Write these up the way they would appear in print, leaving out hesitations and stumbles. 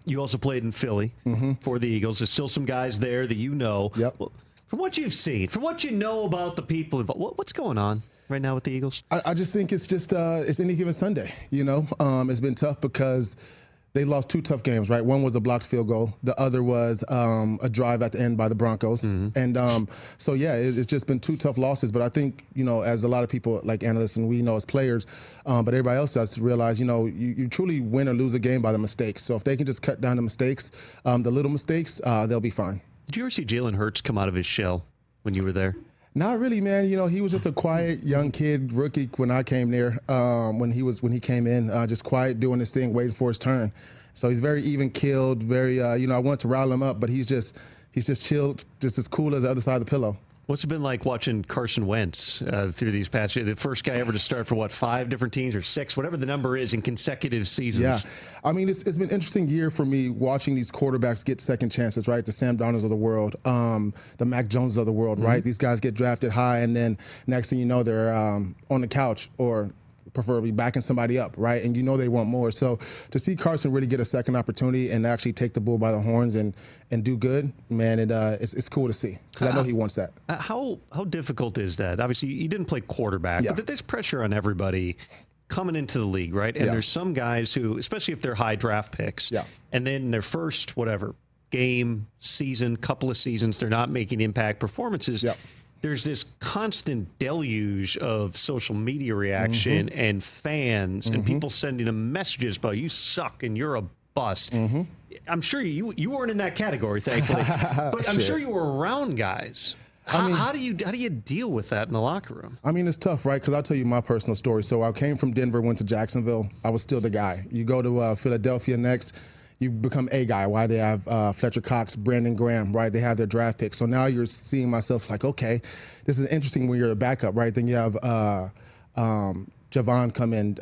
You also played in Philly for the Eagles. There's still some guys there that you know. Yep. Well, from what you've seen, from what you know about the people involved, what's going on right now with the Eagles? I just think it's just it's any given Sunday. It's been tough because they lost 2 tough games, right? One was a blocked field goal. The other was a drive at the end by the Broncos. And so, yeah, it's just been 2 tough losses. But I think, as a lot of people, like analysts and we know as players, but everybody else has to realize, you truly win or lose a game by the mistakes. So if they can just cut down the mistakes, the little mistakes, they'll be fine. Did you ever see Jalen Hurts come out of his shell when you were there? Not really, man. He was just a quiet young kid, rookie when I came there. When he came in, just quiet, doing his thing, waiting for his turn. So he's very even-keeled, very. I wanted to rile him up, but he's just chilled, just as cool as the other side of the pillow. What's it been like watching Carson Wentz through these past years? The first guy ever to start for 5 different teams or 6, whatever the number is, in consecutive seasons. Yeah, I mean it's been an interesting year for me watching these quarterbacks get second chances, right? The Sam Darnolds of the world, the Mac Jones of the world, right? These guys get drafted high, and then next thing you know, they're on the couch or preferably backing somebody up, right? And they want more. So to see Carson really get a second opportunity and actually take the bull by the horns and do good, man, it's cool to see because I know he wants that. How difficult is that? Obviously, you didn't play quarterback, but there's pressure on everybody coming into the league, right? And there's some guys who, especially if they're high draft picks, and then their first, game, season, couple of seasons, they're not making impact performances. There's this constant deluge of social media reaction and fans and people sending them messages about you suck and you're a bust. I'm sure you weren't in that category, thankfully, but I'm sure you were around guys. How do you deal with that in the locker room? I mean, it's tough, right? Because I'll tell you my personal story. So I came from Denver, went to Jacksonville. I was still the guy. You go to Philadelphia next. You become a guy. Why they have Fletcher Cox, Brandon Graham, right? They have their draft picks. So now you're seeing myself like, okay, this is interesting when you're a backup, right? Then you have Javon come in,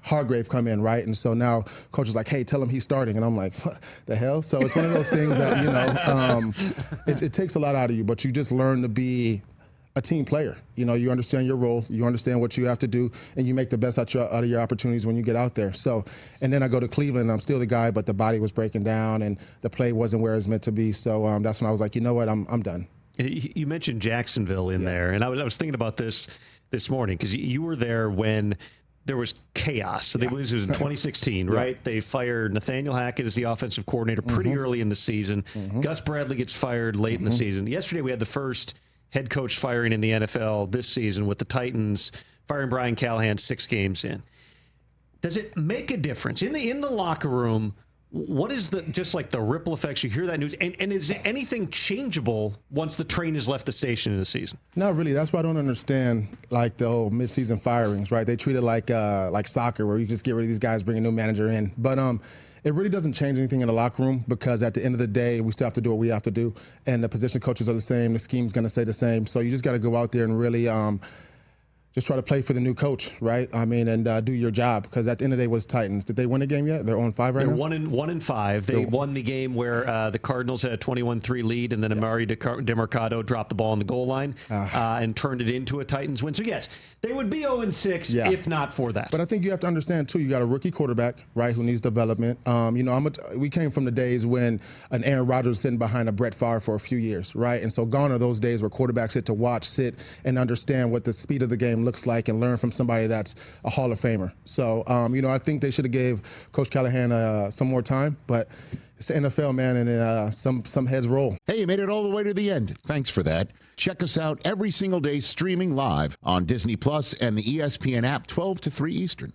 Hargrave come in, right? And so now coach is like, hey, tell him he's starting. And I'm like, what the hell? So it's one of those things that, it takes a lot out of you, but you just learn to be a team player. You understand your role, you understand what you have to do, and you make the best out of your opportunities when you get out there. So, and then I go to Cleveland, and I'm still the guy, but the body was breaking down, and the play wasn't where it's meant to be. So that's when I was like, you know what, I'm done. You mentioned Jacksonville in there, and I was thinking about this morning because you were there when there was chaos. So it was in 2016, right? They fired Nathaniel Hackett as the offensive coordinator pretty early in the season. Gus Bradley gets fired late in the season. Yesterday we had the first head coach firing in the NFL this season with the Titans firing Brian Callahan 6 games in. Does it make a difference in the locker room? What is the ripple effects? You hear that news, and is anything changeable once the train has left the station in the season? Not really. That's why I don't understand the whole midseason firings, right? They treat it like soccer, where you just get rid of these guys, bring a new manager in. But it really doesn't change anything in the locker room because at the end of the day, we still have to do what we have to do. And the position coaches are the same. The scheme's going to stay the same. So you just got to go out there and really just try to play for the new coach, right? I mean, and do your job because at the end of the day, what's Titans? Did they win a game yet? They're on 5 right now? They're 1-5. They won the game where the Cardinals had a 21-3 lead, and then Amari DeMarcado dropped the ball on the goal line and turned it into a Titans win. So, yes, they would be 0-6 if not for that. But I think you have to understand, too, you got a rookie quarterback, right, who needs development. We came from the days when an Aaron Rodgers was sitting behind a Brett Favre for a few years, right? And so gone are those days where quarterbacks sit to watch, sit, and understand what the speed of the game looks like and learn from somebody that's a Hall of Famer. So, I think they should have gave Coach Callahan some more time, but it's the NFL, man, and some heads roll. Hey, you made it all the way to the end. Thanks for that. Check us out every single day streaming live on Disney Plus and the ESPN app 12 to 3 Eastern.